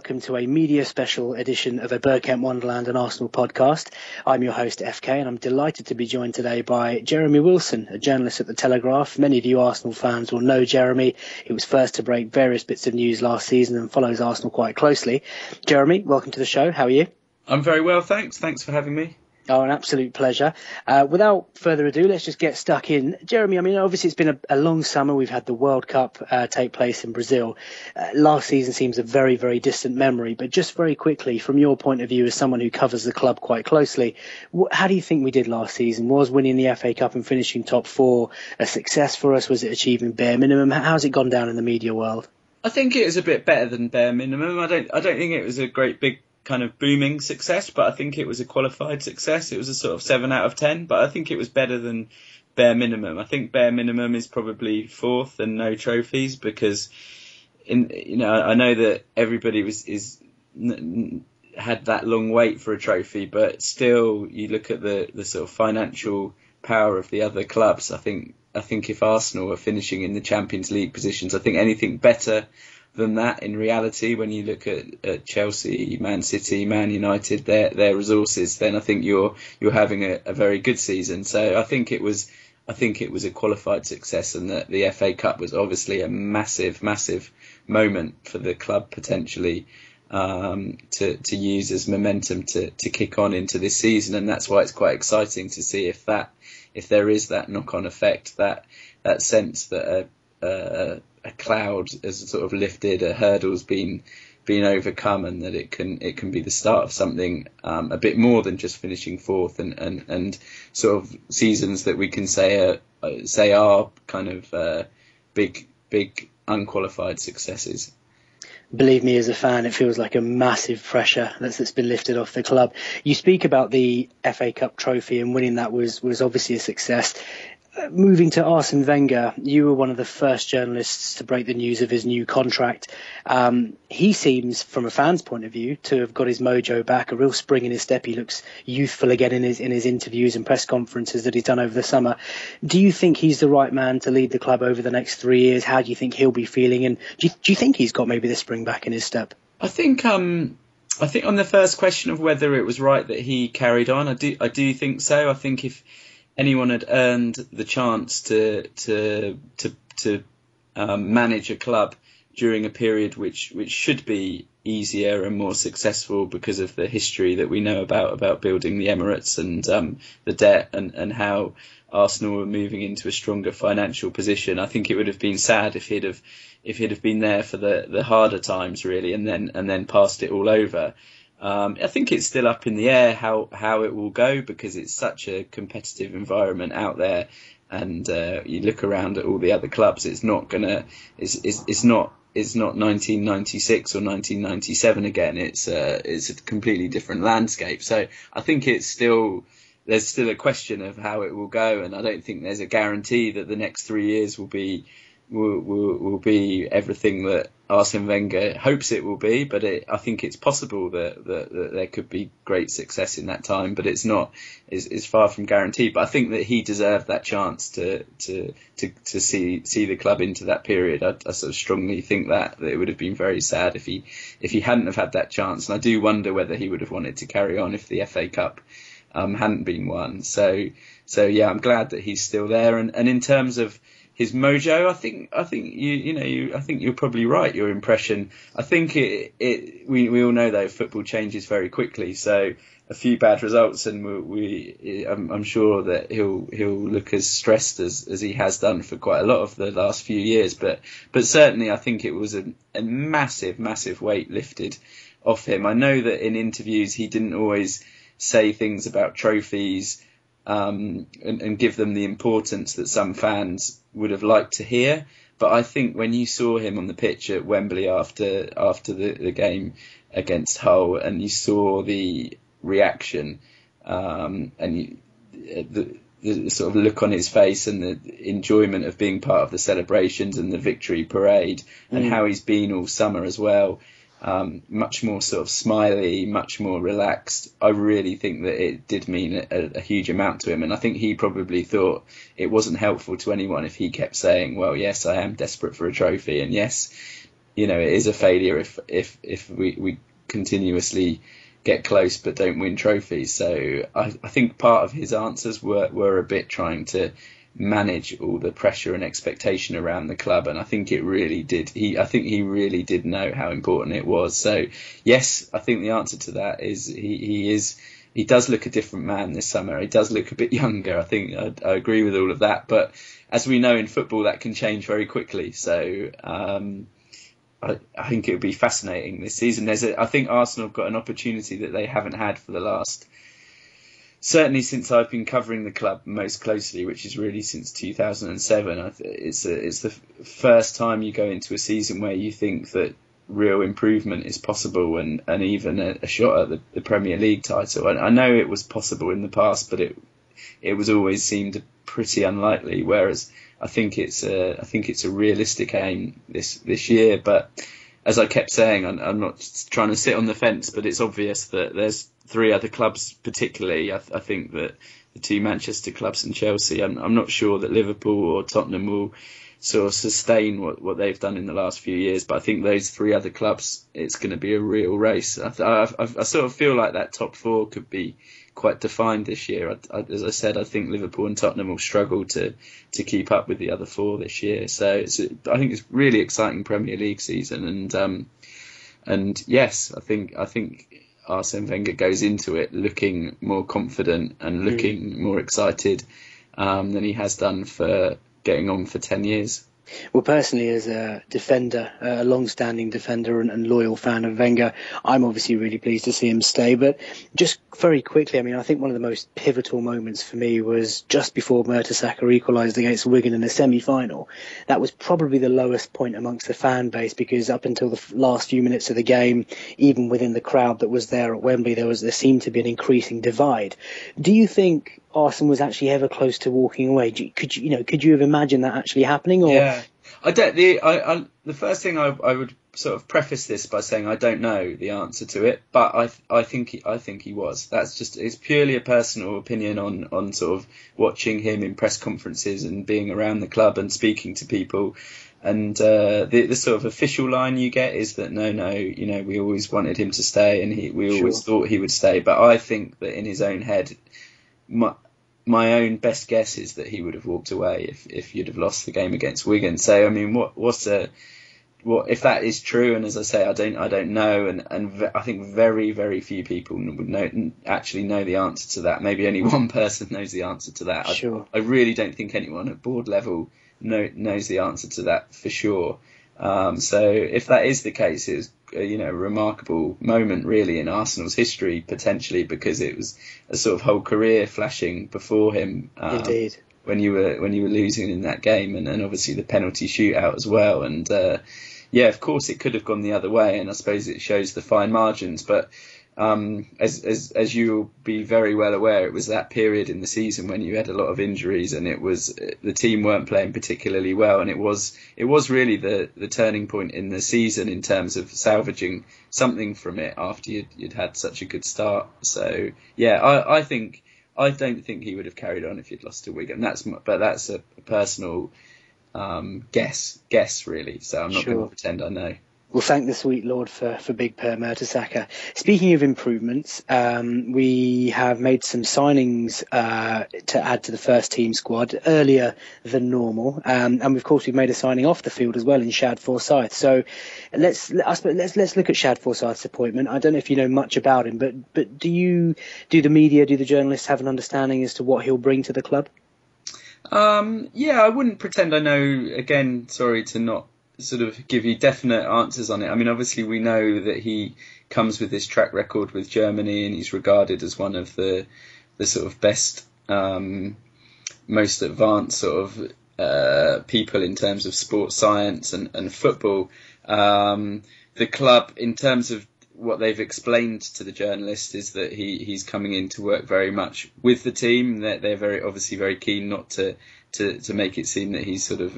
welcome to a media special edition of a Bergkamp Wonderland and Arsenal podcast. I'm your host, FK, and I'm delighted to be joined today by Jeremy Wilson, a journalist at The Telegraph. Many of you Arsenal fans will know Jeremy. He was first to break various bits of news last season and follows Arsenal quite closely. Jeremy, welcome to the show. How are you? I'm very well, thanks. Thanks for having me. Oh, an absolute pleasure. Without further ado, let's just get stuck in. Jeremy, I mean, obviously it's been a long summer. We've had the World Cup take place in Brazil. Last season seems a very, very distant memory. But just very quickly, from your point of view as someone who covers the club quite closely, how do you think we did last season? Was winning the FA Cup and finishing top four a success for us? Was it achieving bare minimum? How's it gone down in the media world? I think it was a bit better than bare minimum. I don't think it was a great big kind of booming success, but I think it was a qualified success. It was a sort of 7 out of 10, but I think it was better than bare minimum. I think bare minimum is probably fourth and no trophies, because I know that everybody had that long wait for a trophy, but still you look at the sort of financial power of the other clubs. I think if Arsenal are finishing in the Champions League positions, I think anything better than that in reality, when you look at Chelsea, Man City, Man United, their resources, then I think you're having a very good season. So I think it was a qualified success, and that the FA Cup was obviously a massive moment for the club potentially to use as momentum to kick on into this season, and that's why it's quite exciting to see if there is that knock-on effect, that sense that a cloud has sort of lifted, a hurdle's been overcome, and that it can be the start of something a bit more than just finishing fourth, and sort of seasons that we can say are kind of big unqualified successes. Believe me, as a fan, it feels like a massive pressure that's been lifted off the club. You speak about the FA Cup trophy, and winning that was obviously a success. Moving to Arsene Wenger, you were one of the first journalists to break the news of his new contract. He seems, from a fan's point of view, to have got his mojo back, a real spring in his step. He looks youthful again in his interviews and press conferences that he's done over the summer. Do you think he's the right man to lead the club over the next 3 years? How do you think he'll be feeling? And do you think he's got maybe the spring back in his step? I think on the first question of whether it was right that he carried on, I do think so. I think if anyone had earned the chance to manage a club during a period which should be easier and more successful because of the history that we know about building the Emirates and the debt and how Arsenal were moving into a stronger financial position, I think it would have been sad if he'd have been there for the harder times really, and then passed it all over. I think it's still up in the air how it will go, because it's such a competitive environment out there, and you look around at all the other clubs. It's not 1996 or 1997 again. It's a completely different landscape. So I think there's still a question of how it will go, and I don't think there's a guarantee that the next 3 years will be everything that Arsene Wenger hopes it will be, but I think it's possible that there could be great success in that time, but it's far from guaranteed. But I think that he deserved that chance to see the club into that period. I sort of strongly think that it would have been very sad if he hadn't have had that chance, and I do wonder whether he would have wanted to carry on if the FA Cup hadn't been won. So yeah, I'm glad that he's still there, and in terms of his mojo, I think you're probably right. Your impression, I think we all know though football changes very quickly. So a few bad results, and I'm sure that he'll look as stressed as he has done for quite a lot of the last few years. But certainly, I think it was a massive weight lifted off him. I know that in interviews he didn't always say things about trophies and give them the importance that some fans would have liked to hear. But I think when you saw him on the pitch at Wembley after the game against Hull, and you saw the reaction and the sort of look on his face and the enjoyment of being part of the celebrations and the victory parade, and how he's been all summer as well, much more sort of smiley, much more relaxed. I really think that it did mean a huge amount to him, and I think he probably thought it wasn't helpful to anyone if he kept saying, well, yes, I am desperate for a trophy, and yes, it is a failure if we continuously get close but don't win trophies. So I think part of his answers were a bit trying to manage all the pressure and expectation around the club, and I think it really did. I think he really did know how important it was. So yes, I think the answer to that is he does look a different man this summer. He does look a bit younger. I think I agree with all of that, but as we know in football, that can change very quickly. So I think it would be fascinating this season. I think Arsenal have got an opportunity that they haven't had for the last, certainly since I've been covering the club most closely, which is really since 2007. It's the first time you go into a season where you think that real improvement is possible, and even a shot at the Premier League title. I know it was possible in the past, but it was always seemed pretty unlikely. Whereas I think it's a realistic aim this year. But as I kept saying, I'm not trying to sit on the fence, but it's obvious that there's three other clubs, particularly. I think that the two Manchester clubs and Chelsea. I'm not sure that Liverpool or Tottenham will sort of sustain what they've done in the last few years, but I think those three other clubs, it's going to be a real race. I sort of feel like that top four could be quite defined this year. As I said, I think Liverpool and Tottenham will struggle to keep up with the other four this year. So I think it's really exciting Premier League season, and yes, I think Arsene Wenger goes into it looking more confident and looking more excited than he has done for getting on for 10 years. Well, personally, as a defender, a long-standing defender and loyal fan of Wenger, I'm obviously really pleased to see him stay. But just very quickly, I mean, I think one of the most pivotal moments for me was just before Mertesacker equalised against Wigan in the semi-final. That was probably the lowest point amongst the fan base, because up until the last few minutes of the game, even within the crowd that was there at Wembley, there seemed to be an increasing divide. Do you think Arsenal was actually ever close to walking away? Could you have imagined that actually happening? Or yeah, I don't. The first thing I would sort of preface this by saying I don't know the answer to it, but I think he was. It's purely a personal opinion on sort of watching him in press conferences and being around the club and speaking to people. And the sort of official line you get is that no, we always wanted him to stay, and we always thought he would stay. But I think that in his own head, my own best guess is that he would have walked away if you'd have lost the game against Wigan. So I mean, what if that is true? And as I say, I don't know, and I think very, very few people would actually know the answer to that. Maybe only one person knows the answer to that. Sure. I really don't think anyone at board level knows the answer to that for sure. So if that is the case, it's a remarkable moment really in Arsenal's history, potentially, because it was a sort of whole career flashing before him. Indeed. When you were losing in that game, and obviously the penalty shootout as well, and of course it could have gone the other way, and I suppose it shows the fine margins, but as you'll be very well aware, it was that period in the season when you had a lot of injuries, and the team weren't playing particularly well, and it was really the turning point in the season in terms of salvaging something from it after you'd had such a good start. So yeah, I don't think he would have carried on if he'd lost to Wigan. That's a personal guess really. So I'm not going to pretend I know. We'll thank the sweet Lord for Big Per Mertesacker. Speaking of improvements, we have made some signings to add to the first team squad earlier than normal, and of course we've made a signing off the field as well in Shad Forsyth. So let's look at Shad Forsyth's appointment. I don't know if you know much about him, but do the media, do the journalists have an understanding as to what he'll bring to the club? I wouldn't pretend I know. Again, sorry to not sort of give you definite answers on it. I mean, obviously we know that he comes with this track record with Germany, and he's regarded as one of the sort of best, most advanced sort of people in terms of sports science and football. The club, in terms of what they've explained to the journalist, is that he's coming in to work very much with the team. They're very keen not to make it seem that he's sort of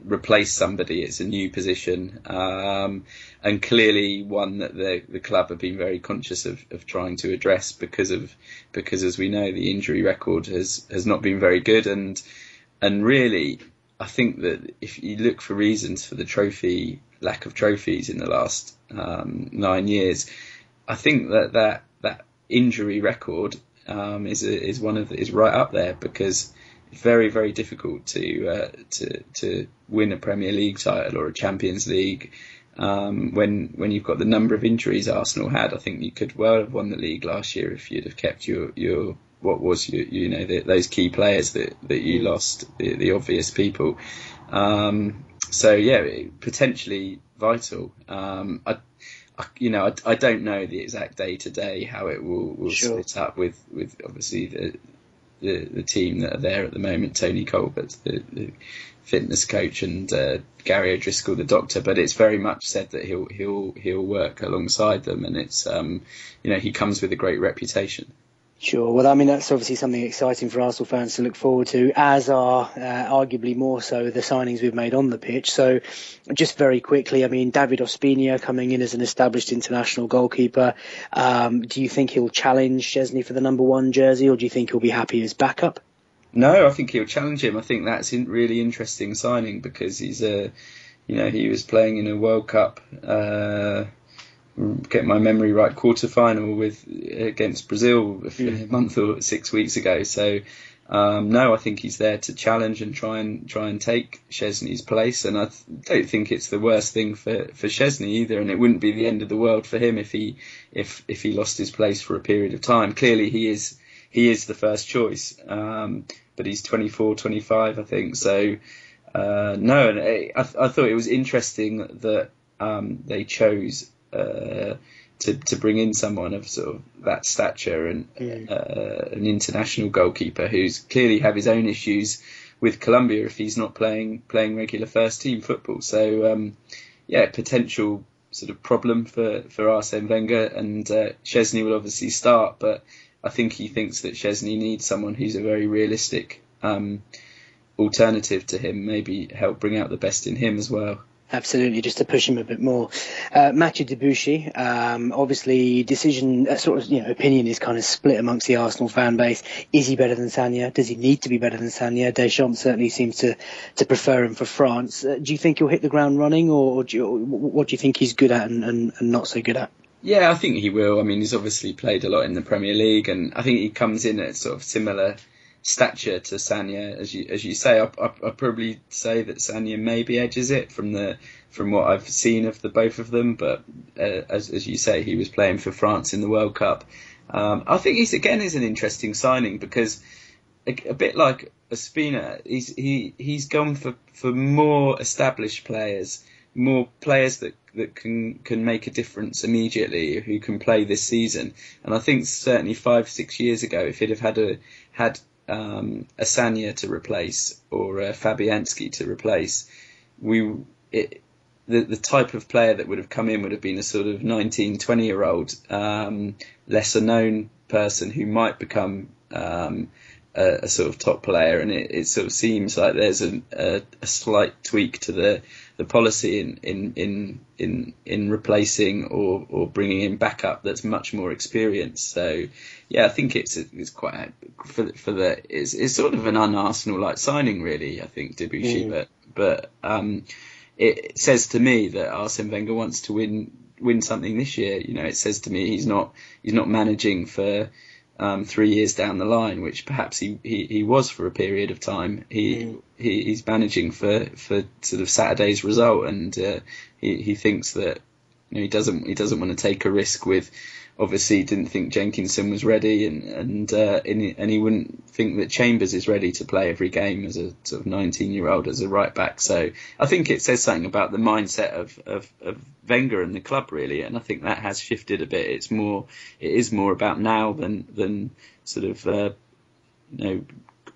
replace somebody. It's a new position, and clearly one that the club have been very conscious of trying to address because as we know, the injury record has not been very good, and really I think that if you look for reasons for the lack of trophies in the last 9 years, I think that injury record is right up there, because it's very, very difficult to win a Premier League title or a Champions League when you've got the number of injuries Arsenal had. I think you could well have won the league last year if you'd have kept your those key players that you lost, the obvious people. So yeah, potentially vital. I don't know the exact day to day how it will split up with obviously the team that are there at the moment. Tony Colbert, the fitness coach, and Gary O'Driscoll, the doctor. But it's very much said that he'll work alongside them, and it's he comes with a great reputation. Sure. Well, I mean, that's obviously something exciting for Arsenal fans to look forward to, as are arguably more so the signings we've made on the pitch. So just very quickly, I mean, David Ospina coming in as an established international goalkeeper. Do you think he'll challenge Szczesny for the number 1 jersey, or do you think he'll be happy as backup? No, I think he'll challenge him. I think that's a really interesting signing, because he's he was playing in a World Cup, get my memory right, quarter-final against Brazil a month or 6 weeks ago. So no, I think he's there to challenge and try and take Szczesny's place, and I don't think it's the worst thing for Szczesny either, and it wouldn't be the end of the world for him if he lost his place for a period of time. Clearly he is the first choice, but he's 24, 25, I think. So no, and I thought it was interesting that they chose to bring in someone of sort of that stature and an international goalkeeper who's clearly have his own issues with Colombia if he's not playing regular first team football. So potential sort of problem for Arsene Wenger, and Szczesny will obviously start, but I think he thinks that Szczesny needs someone who's a very realistic alternative to him, maybe help bring out the best in him as well. Absolutely, just to push him a bit more. Mathieu Debuchy, obviously opinion is kind of split amongst the Arsenal fan base. Is he better than Sagna? Does he need to be better than Sagna? Deschamps certainly seems to prefer him for France. Do you think he'll hit the ground running, or what do you think he's good at and not so good at? Yeah, I think he will. I mean, he's obviously played a lot in the Premier League, and I think he comes in at sort of similar stature to Sagna, as you say. I'd probably say that Sagna maybe edges it from what I've seen of the both of them, but as you say, he was playing for France in the World Cup. I think he's an interesting signing, because a bit like Ospina, he's gone for more established players, more players that can make a difference immediately, who can play this season. And I think certainly 5-6 years ago, if he'd have had a Sagna to replace, or a Fabianski to replace, the type of player that would have come in would have been a sort of 19-20-year-old, lesser known person who might become a sort of top player. And it sort of seems like there's a slight tweak to the policy in replacing or bringing in backup that's much more experienced. So yeah, I think it's quite it's sort of an un-Arsenal like signing, really. I think Debuchy, but it says to me that Arsene Wenger wants to win something this year. It says to me he's not managing for 3 years down the line, which perhaps he was for a period of time. He's managing for sort of Saturday's result, and he thinks that he doesn't want to take a risk with. Obviously, he didn't think Jenkinson was ready, and he wouldn't think that Chambers is ready to play every game as a sort of 19-year-old as a right back. So I think it says something about the mindset of Wenger and the club, really, and I think that has shifted a bit. It is more about now than sort of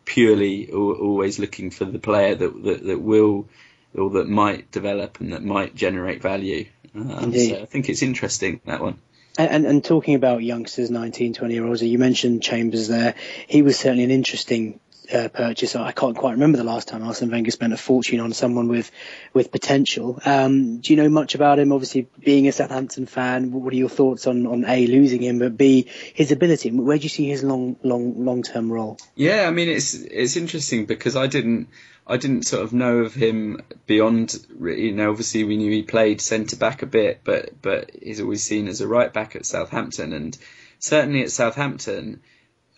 purely always looking for the player that will or that might develop and that might generate value. So I think it's interesting, that one. And talking about youngsters, 19, 20-year-olds, you mentioned Chambers there. He was certainly an interesting purchase. I can't quite remember the last time Arsene Wenger spent a fortune on someone with potential. Do you know much about him? Obviously, being a Southampton fan, what are your thoughts on A, losing him, but B, his ability? Where do you see his long term role? Yeah, I mean it's interesting because I didn't sort of know of him beyond, obviously we knew he played centre back a bit, but he's always seen as a right back at Southampton, and certainly at Southampton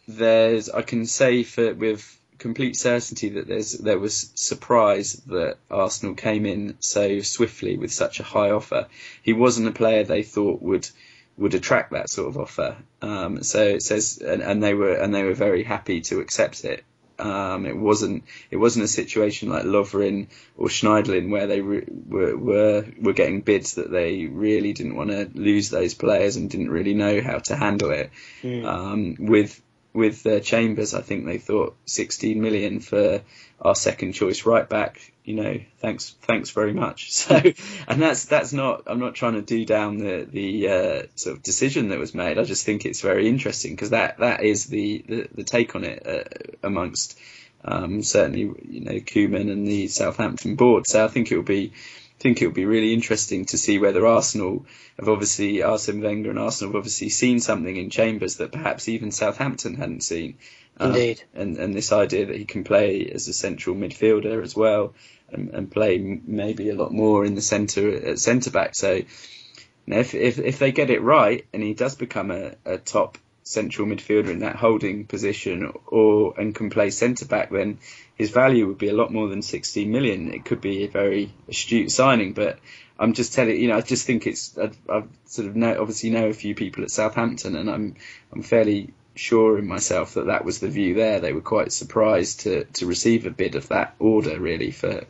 I can say with complete certainty that there was surprise that Arsenal came in so swiftly with such a high offer. He wasn't a player they thought would attract that sort of offer. So it says, and they were very happy to accept it. It wasn't a situation like Lovren or Schneiderlin where they were getting bids that they really didn't want to lose those players and didn't really know how to handle it. With Chambers, I think they thought 16 million for our second choice right back. Thanks very much. So, and that's not. I'm not trying to do down the sort of decision that was made. I just think it's very interesting because that is the take on it amongst certainly Koeman and the Southampton board. So I think it will be really interesting to see whether Arsene Wenger and Arsenal have obviously seen something in Chambers that perhaps even Southampton hadn't seen. Indeed. And this idea that he can play as a central midfielder as well and play maybe a lot more in the centre back. So if they get it right and he does become a top central midfielder in that holding position and can play centre back, then his value would be a lot more than 16 million. It could be a very astute signing, but I'm just telling I just think I sort of obviously know a few people at Southampton, and I'm fairly sure in myself that was the view there. They were quite surprised to receive a bid of that order really for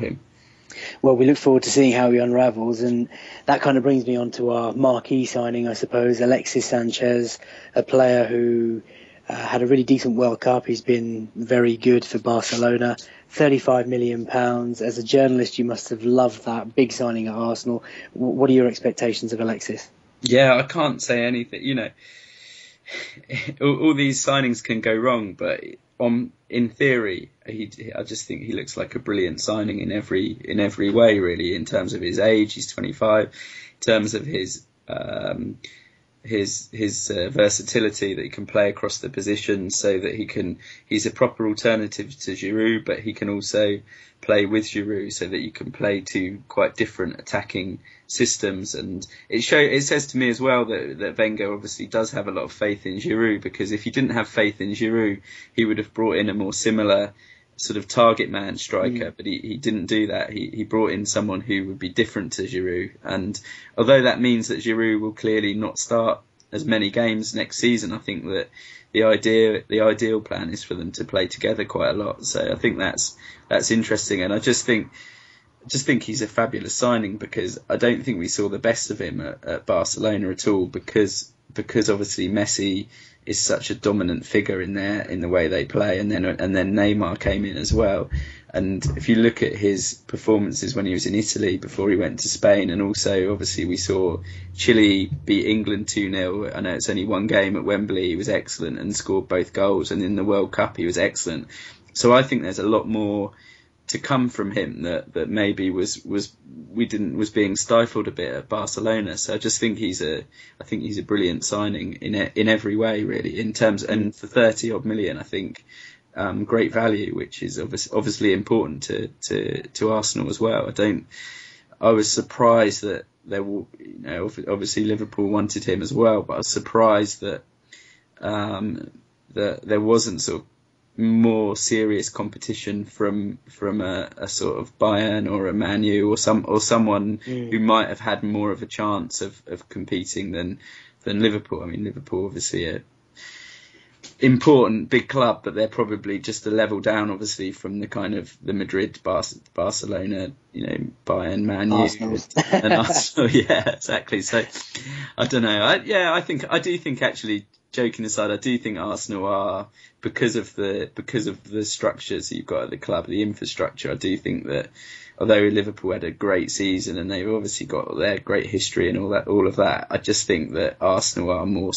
him. Well, we look forward to seeing how he unravels, and that kind of brings me on to our marquee signing, I suppose, Alexis Sanchez, a player who had a really decent World Cup. He's been very good for Barcelona. £35 million. As a journalist, you must have loved that big signing at Arsenal. What are your expectations of Alexis? Yeah, I can't say anything. All these signings can go wrong, but in theory, I just think he looks like a brilliant signing in every way, really. In terms of his age, he's 25. In terms of his versatility, that he can play across the positions, so that he's a proper alternative to Giroud, but he can also play with Giroud, so that you can play two quite different attacking systems. And it says to me as well that Wenger obviously does have a lot of faith in Giroud, because if he didn't have faith in Giroud, he would have brought in a more similar sort of target man striker, but he didn't do that. He brought in someone who would be different to Giroud, and although that means that Giroud will clearly not start as many games next season, I think that the ideal plan is for them to play together quite a lot. So I think that's interesting, and I just think he's a fabulous signing, because I don't think we saw the best of him at Barcelona at all, because obviously Messi is such a dominant figure in the way they play, and then Neymar came in as well. And if you look at his performances when he was in Italy before he went to Spain, and also obviously we saw Chile beat England 2-0. I know it's only one game at Wembley. He was excellent and scored both goals, and in the World Cup he was excellent. So I think there's a lot more to come from him that maybe was being stifled a bit at Barcelona. So I just think he's a brilliant signing in every way, really, in terms, and for 30 odd million, I think great value, which is obviously important to Arsenal as well. I was surprised that there were, obviously Liverpool wanted him as well, but I was surprised that there wasn't sort of more serious competition from a sort of Bayern or a Man U or someone who might have had more of a chance of competing than Liverpool. I mean, Liverpool obviously a important big club, but they're probably just a level down, obviously, from the kind of the Madrid, Barcelona, Bayern, Man U, and Arsenal. Yeah, exactly. So I don't know. I do think actually, joking aside, I do think Arsenal are, because of the structures you've got at the club, the infrastructure. I do think that although Liverpool had a great season and they've obviously got their great history and all of that, I just think that Arsenal are more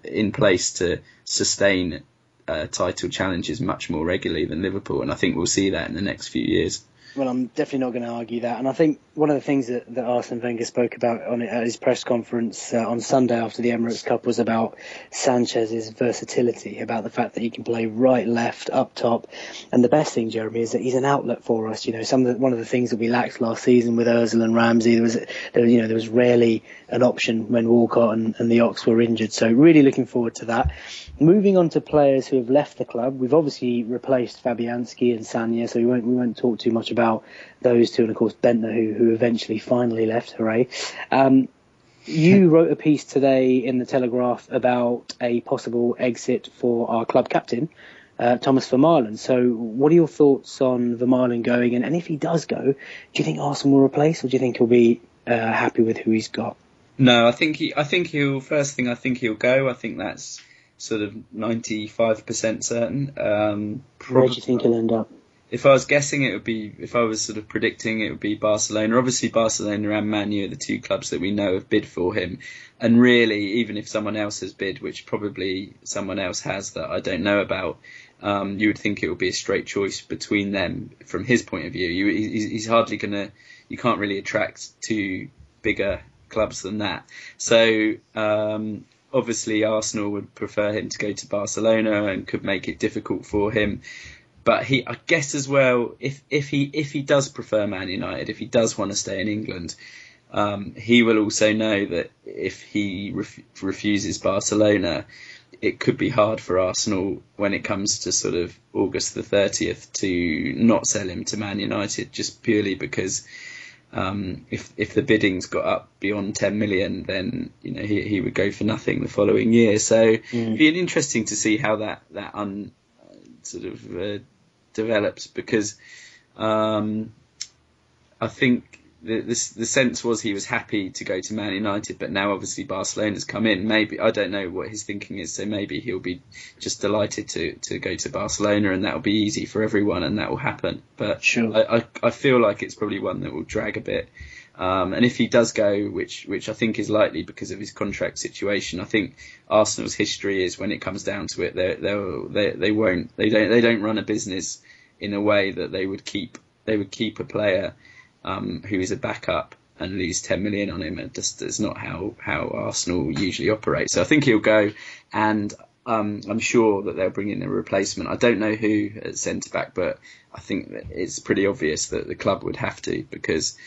in place to sustain title challenges much more regularly than Liverpool, and I think we'll see that in the next few years. Well, I'm definitely not going to argue that. And I think one of the things that Arsene Wenger spoke about at his press conference on Sunday after the Emirates Cup was about Sanchez's versatility, about the fact that he can play right, left, up top. And the best thing, Jeremy, is that he's an outlet for us. One of the things that we lacked last season with Ozil and Ramsey, there was rarely an option when Walcott and the Ox were injured. So really looking forward to that. Moving on to players who have left the club, we've obviously replaced Fabianski and Sagna, so we won't talk too much about those two, and of course Bentner, who eventually finally left. Hooray! You wrote a piece today in the Telegraph about a possible exit for our club captain, Thomas Vermaelen. So, what are your thoughts on Vermaelen going? And if he does go, do you think Arsenal will replace, or do you think he'll be happy with who he's got? No, I think he'll. First thing, I think he'll go. I think that's sort of 95% certain. Where do you think he'll end up? If I was guessing, if I was sort of predicting, it would be Barcelona. Obviously, Barcelona and Man U are the two clubs that we know have bid for him. And really, even if someone else has bid, which probably someone else has that I don't know about, you would think it would be a straight choice between them from his point of view. He's hardly you can't really attract two bigger clubs than that. So, obviously, Arsenal would prefer him to go to Barcelona and could make it difficult for him. But I guess as well, if he does prefer Man United, if he does want to stay in England, he will also know that if he refuses Barcelona, it could be hard for Arsenal when it comes to sort of August the 30th to not sell him to Man United, just purely because if the bidding's got up beyond 10 million, then he would go for nothing the following year. So it'd be interesting to see how that develops, because I think the sense was he was happy to go to Man United, but now obviously Barcelona's come in. Maybe, I don't know what his thinking is, so maybe he'll be just delighted to go to Barcelona, and that'll be easy for everyone, and that will happen. But sure. I feel like it's probably one that will drag a bit. And if he does go, which I think is likely because of his contract situation, I think Arsenal's history is when it comes down to it, they don't run a business in a way that they would keep a player who is a backup and lose 10 million on him. It just is not how Arsenal usually operate. So I think he'll go, and I'm sure that they'll bring in a replacement. I don't know who at centre back, but I think that it's pretty obvious that the club would have to, because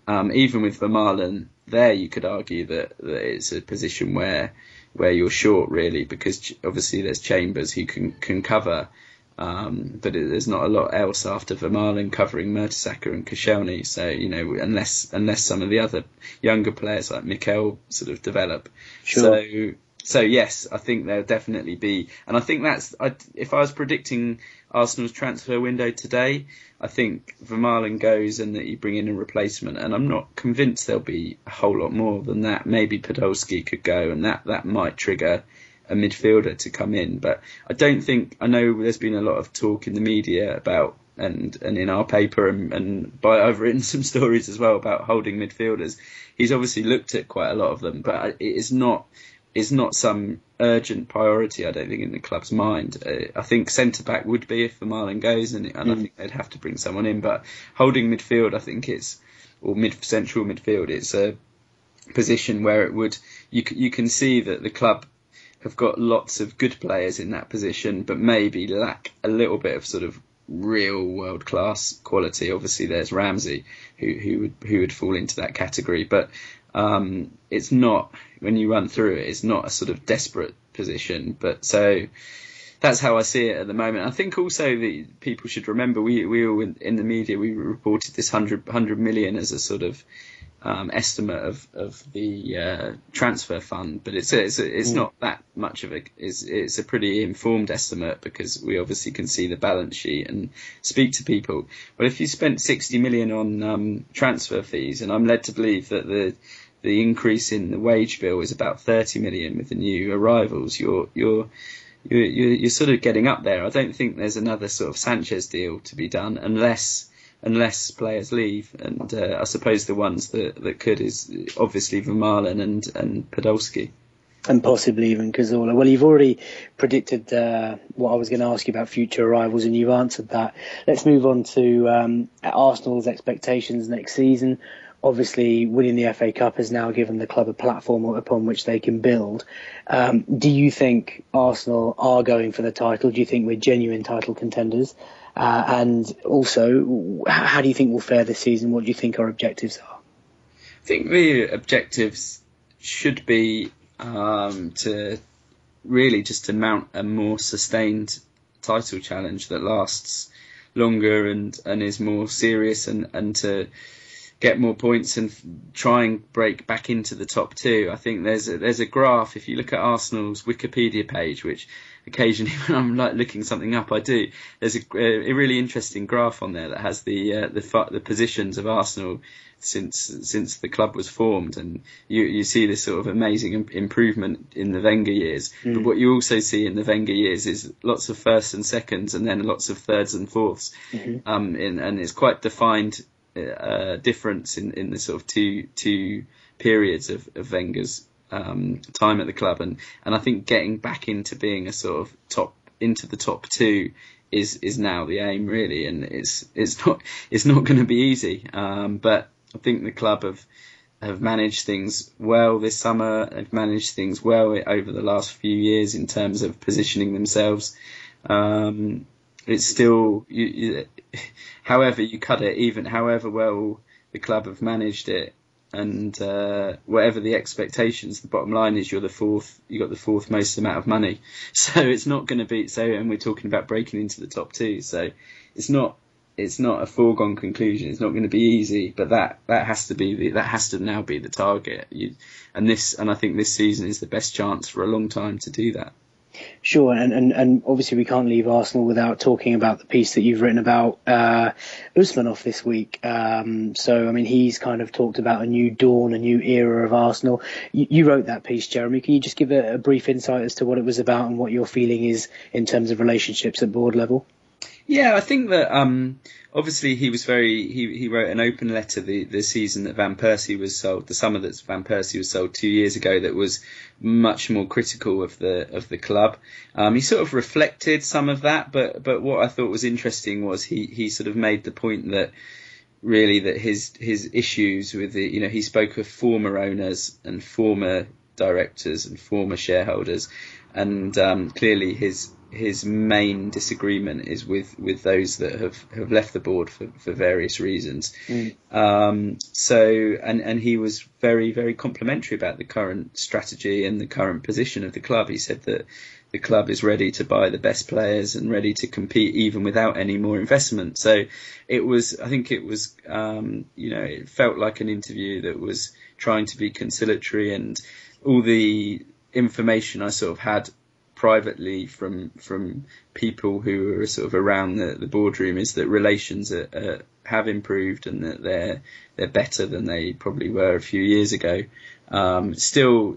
even with Vermaelen there, you could argue that it's a position where you're short, really, because obviously there's Chambers who can cover, but there's not a lot else after Vermaelen covering Mertesacker and Koscielny. So unless some of the other younger players like Mikel sort of develop. Sure. So yes, I think there'll definitely be, and I think if I was predicting Arsenal's transfer window today, I think Vermaelen goes and that you bring in a replacement, and I'm not convinced there'll be a whole lot more than that. Maybe Podolski could go, and that might trigger a midfielder to come in. But I don't think, I know there's been a lot of talk in the media about, and in our paper, and I've written some stories as well about holding midfielders. He's obviously looked at quite a lot of them, but it's not some urgent priority, I don't think, in the club's mind. I think centre-back would be if Vermaelen goes, and I think they'd have to bring someone in. But holding midfield, I think or central midfield, it's a position where it would, you can see that the club have got lots of good players in that position, but maybe lack a little bit of sort of real world-class quality. Obviously, there's Ramsey, who would fall into that category, but it's not, when you run through it, it's not a sort of desperate position. But so that's how I see it at the moment. I think also that people should remember, we all in the media, we reported this 100 million as a sort of estimate of the transfer fund, but it's not that much of it's a pretty informed estimate, because we obviously can see the balance sheet and speak to people. But if you spent 60 million on transfer fees, and I'm led to believe that the increase in the wage bill is about 30 million with the new arrivals, you're sort of getting up there. I don't think there's another sort of Sanchez deal to be done unless players leave, and I suppose the ones that could is obviously Vermaelen and Podolski. And possibly even Cazorla. Well, you've already predicted what I was going to ask you about future arrivals, and you've answered that. Let's move on to Arsenal's expectations next season. Obviously, winning the FA Cup has now given the club a platform upon which they can build. Do you think Arsenal are going for the title? Do you think we're genuine title contenders? And also, how do you think we'll fare this season? What do you think our objectives are? I think the objectives should be to really just to mount a more sustained title challenge that lasts longer and is more serious, and to get more points and try and break back into the top two. I think there's a graph, if you look at Arsenal's Wikipedia page, which occasionally when I'm like looking something up, I do. There's a really interesting graph on there that has the positions of Arsenal since the club was formed, and you see this sort of amazing improvement in the Wenger years. But what you also see in the Wenger years is lots of firsts and seconds, and then lots of thirds and fourths. And it's quite defined difference in the sort of two periods of Wenger's time at the club, and I think getting back into being a sort of into the top two is now the aim, really, and it's not going to be easy, but I think the club have managed things well this summer. They've managed things well over the last few years in terms of positioning themselves. It's still, however you cut it, even however well the club have managed it, and whatever the expectations, the bottom line is you got the fourth most amount of money. So it's not going to be so, and we're talking about breaking into the top two. So it's not a foregone conclusion. It's not going to be easy, but that has to now be the target. And I think this season is the best chance for a long time to do that. Sure, and obviously we can't leave Arsenal without talking about the piece that you've written about Usmanov this week. So, I mean, he's kind of talked about a new dawn, a new era of Arsenal. You wrote that piece, Jeremy. Can you just give a brief insight as to what it was about and what your feeling is in terms of relationships at board level? Yeah, I think that obviously he wrote an open letter the season that Van Persie was sold, the summer that Van Persie was sold 2 years ago, that was much more critical of the club. He sort of reflected some of that, but what I thought was interesting was he sort of made the point that really that his issues with he spoke of former owners and former directors and former shareholders, and clearly his main disagreement is with those that have left the board for various reasons. So he was very, very complimentary about the current strategy and the current position of the club. He said that the club is ready to buy the best players and ready to compete even without any more investment. So I think it was it felt like an interview that was trying to be conciliatory, and all the information I sort of had privately from people who are sort of around the boardroom is that relations have improved, and that they're better than they probably were a few years ago. He's still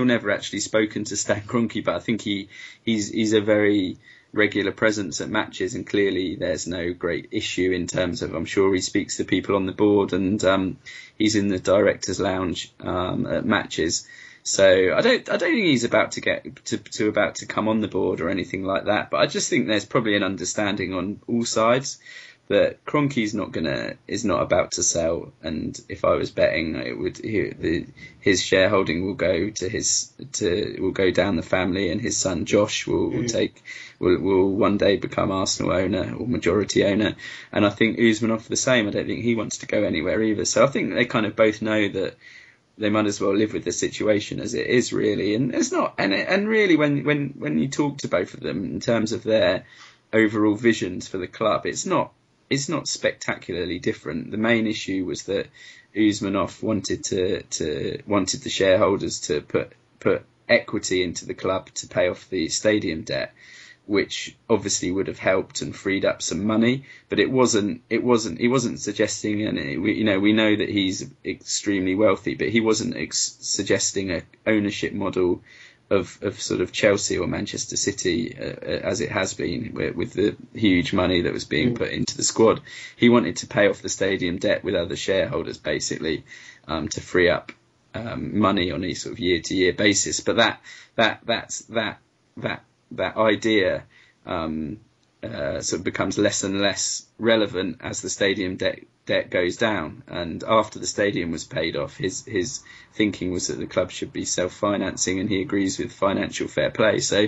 never actually spoken to Stan Kroenke, but I think he's a very regular presence at matches, and clearly there's no great issue in terms of, I'm sure he speaks to people on the board, and he's in the directors' lounge at matches. So I don't think he's about to get to come on the board or anything like that. But I just think there's probably an understanding on all sides that Kroenke's is not about to sell. And if I was betting, his shareholding will go will go down the family, and his son Josh will one day become Arsenal owner or majority owner. And I think Usmanov the same. I don't think he wants to go anywhere either. So I think they kind of both know that they might as well live with the situation as it is, really. And it's not, and really when you talk to both of them in terms of their overall visions for the club, it's not spectacularly different. The main issue was that Usmanov wanted the shareholders to put equity into the club to pay off the stadium debt, which obviously would have helped and freed up some money, but he wasn't suggesting, and we know that he's extremely wealthy, but he wasn't suggesting a ownership model of sort of Chelsea or Manchester City as it has been with the huge money that was being put into the squad. He wanted to pay off the stadium debt with other shareholders, basically, to free up money on a sort of year-to-year basis. But that idea sort of becomes less and less relevant as the stadium debt goes down. And after the stadium was paid off, his thinking was that the club should be self-financing, and he agrees with financial fair play. So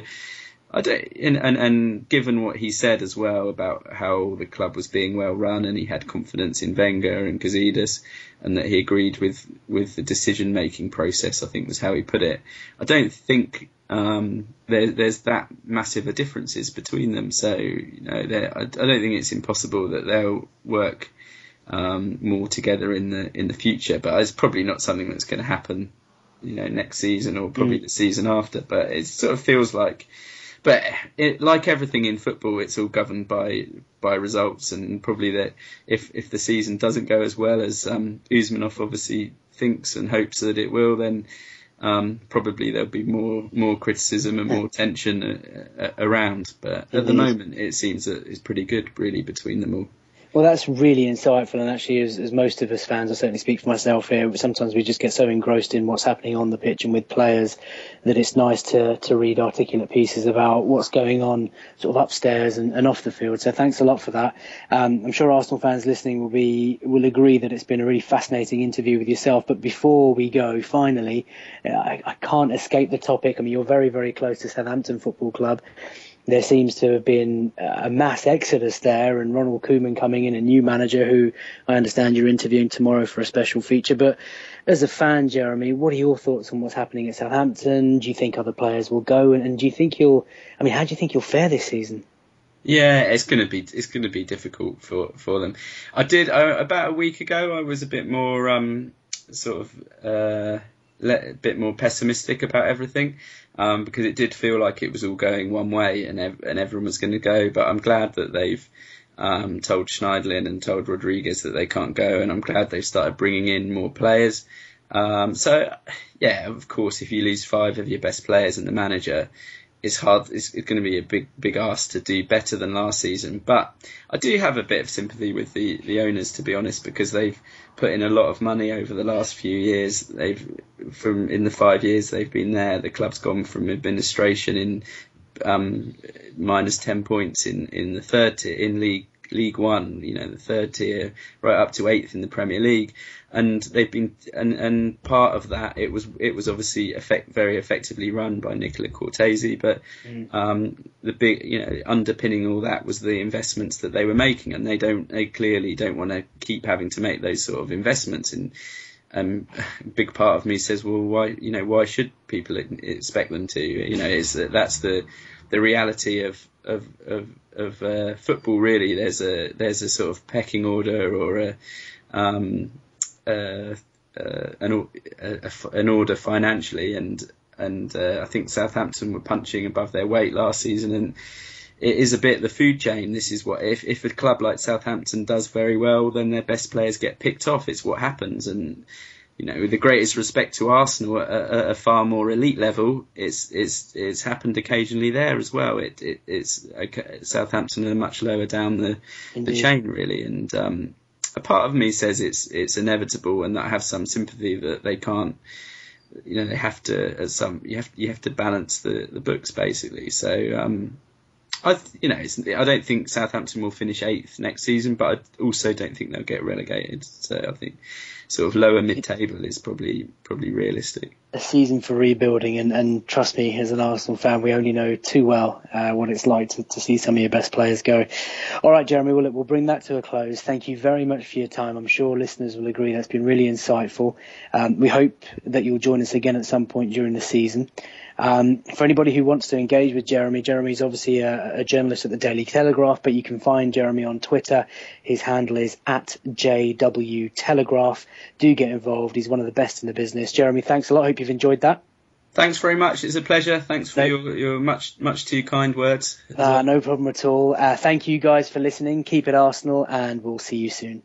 I don't, and given what he said as well about how the club was being well run, and he had confidence in Wenger and Gazidis, and that he agreed with the decision making process, I think was how he put it. I don't think there's that massive a differences between them. So I don't think it's impossible that they'll work more together in the future. But it's probably not something that's going to happen, next season or probably the season after. But it sort of feels like. But like everything in football, it's all governed by results, and probably that if the season doesn't go as well as Usmanov obviously thinks and hopes that it will, then probably there'll be more criticism and more tension around. But at the moment, it seems that it's pretty good, really, between them all. Well, that's really insightful, and actually, as most of us fans, I certainly speak for myself here, sometimes we just get so engrossed in what's happening on the pitch and with players that it's nice to read articulate pieces about what's going on sort of upstairs and off the field. So thanks a lot for that. I'm sure Arsenal fans listening will agree that it's been a really fascinating interview with yourself. But before we go, finally, I can't escape the topic. I mean, you're very, very close to Southampton Football Club. There seems to have been a mass exodus there, and Ronald Koeman coming in, a new manager who I understand you're interviewing tomorrow for a special feature. But as a fan, Jeremy, what are your thoughts on what's happening at Southampton? Do you think other players will go? And do you think how do you think you'll fare this season? Yeah, it's going to be difficult for them. I did about a week ago. I was a bit more a bit more pessimistic about everything, because it did feel like it was all going one way and everyone was going to go. But I'm glad that they've told Schneiderlin and told Rodriguez that they can't go, and I'm glad they've started bringing in more players. So yeah, of course, if you lose 5 of your best players and the manager, it's hard. It's going to be a big ask to do better than last season. But I do have a bit of sympathy with the owners, to be honest, because they've put in a lot of money over the last few years. In the 5 years they've been there, the club's gone from administration in minus 10 points in the third tier in League One, the third tier, right up to 8th in the Premier League, and they've been and part of that it was obviously very effectively run by Nicola Cortese, but the big underpinning all that was the investments that they were making, and they clearly don't want to keep having to make those sort of investments. And a big part of me says, well, why should people expect them to? That's the reality of football, really. There's a sort of pecking order, or an order financially, and I think Southampton were punching above their weight last season, and it is a bit the food chain. This is what if a club like Southampton does very well, then their best players get picked off. It's what happens. And with the greatest respect to Arsenal at a far more elite level, it's happened occasionally there as well. It's Southampton are much lower down the chain, really. And a part of me says it's inevitable, and I have some sympathy that they can't. They have to you have to balance the books, basically. So I don't think Southampton will finish 8th next season, but I also don't think they'll get relegated. So I think sort of lower mid-table is probably realistic. A season for rebuilding, and trust me, as an Arsenal fan, we only know too well what it's like to see some of your best players go. All right, Jeremy, we'll bring that to a close. Thank you very much for your time. I'm sure listeners will agree that's been really insightful. We hope that you'll join us again at some point during the season. For anybody who wants to engage with Jeremy's obviously a journalist at the Daily Telegraph, but you can find Jeremy on Twitter. His handle is @JW Telegraph. Do get involved. He's one of the best in the business. Jeremy, thanks a lot. Hope you've enjoyed that. Thanks very much. It's a pleasure. Thanks for your much too kind words. No problem at all. Thank you guys for listening. Keep it Arsenal, and we'll see you soon.